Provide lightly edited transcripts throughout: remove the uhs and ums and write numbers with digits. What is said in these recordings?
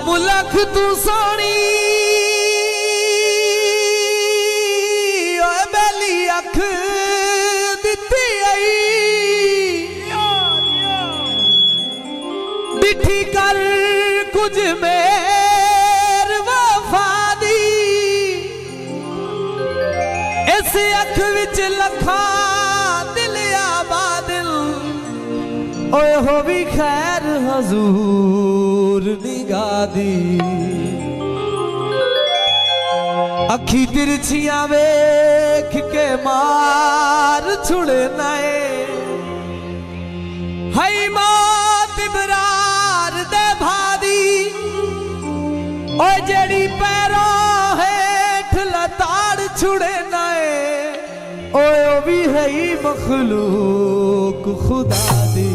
मुलख तू सोनी ओए बेली अख दिती आई डिठी कर कुछ मेर वफा दी इस अख विच लखा दिल आबादिल ओए हो भी खैर हजूर निगाह दी अखी तिरछियां वेख के मार छुड़े नए हई मौत इबरार दे भादी ओ जेड़ी पैरों हेठ लताड़ छुड़े नए ओ भी है मखलूक खुदा दी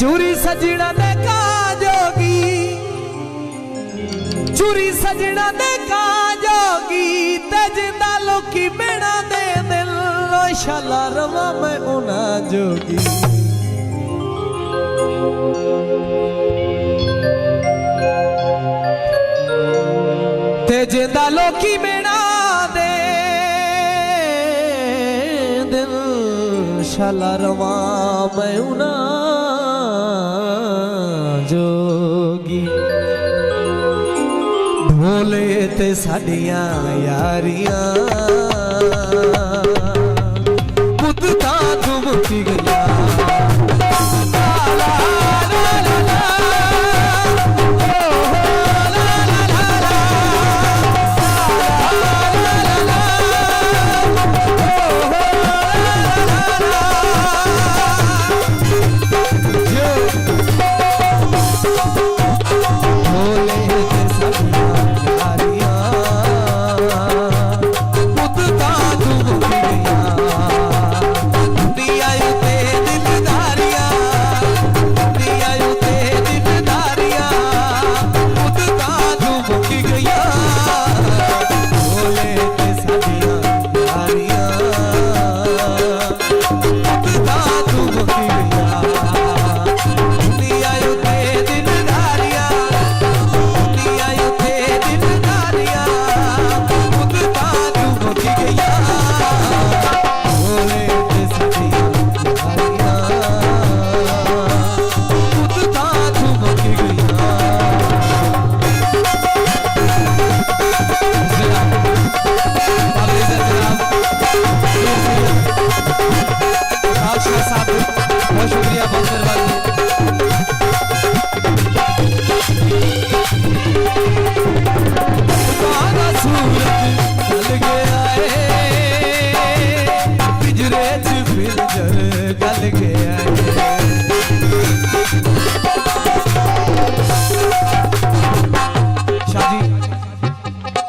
चूरी सजना दे का जोगी चूरी सजना दे का जोगी ते जिंदा लोकी मेरा दे दिल शाला रवा मैं उना जोगी ते जिंदा लोकी मेरा दे दिल शाला रवा मैं उना जोगी ढोले ते साडियां यारियां पुत ता तुम की गया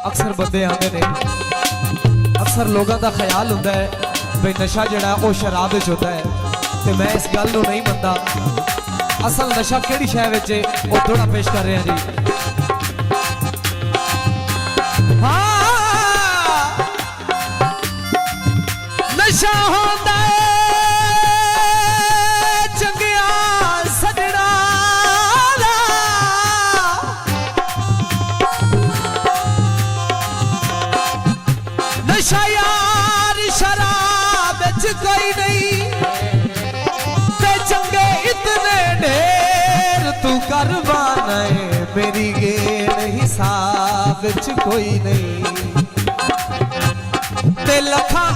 अक्सर बंदे आते ने अक्सर लोगों का ख्याल होता है भाई नशा जड़ा वो शराब होता है तो मैं इस गल को नहीं मनता असल नशा केड़ी शय विच है वो थोड़ा पेश कर रहे हैं जी हाँ नशा होता है नशा यार शराब कोई नहीं ते चंगे इतने ढेर तू करवाना है मेरी गेड़ हिसाब कोई नहीं ते लखा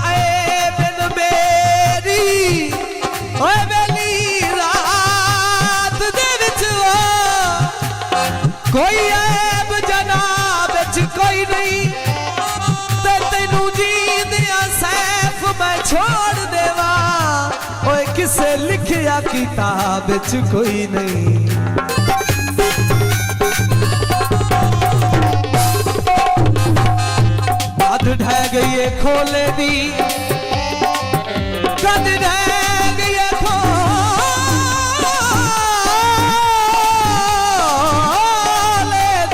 बिन मेरी ओए वेली रात दे विच कोई ऐब जनाब कोई नहीं मैं छोड़ देवा ओए किसे लिखिया किताब च कोई नहीं कद ढह गई है खोले दी कद ढह गई है खोले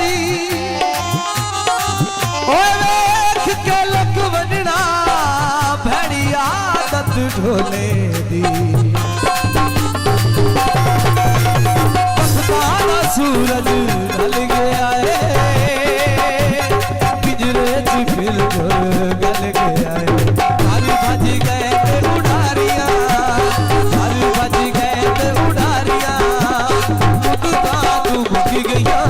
दी ओए वेख के लग वजना आदत ढोले दी सूरज ढल गया है पिंजरे च फिर गल गया है घर भज गए ते उड़ारियां घर भज गए ते उड़ारियां मुद्दा तू मुक गया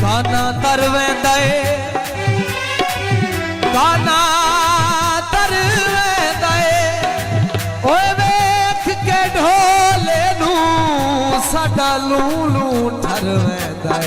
गाना तरवेंदा ओए वेख के ढोले नू साडा लूलू ठरवेंदा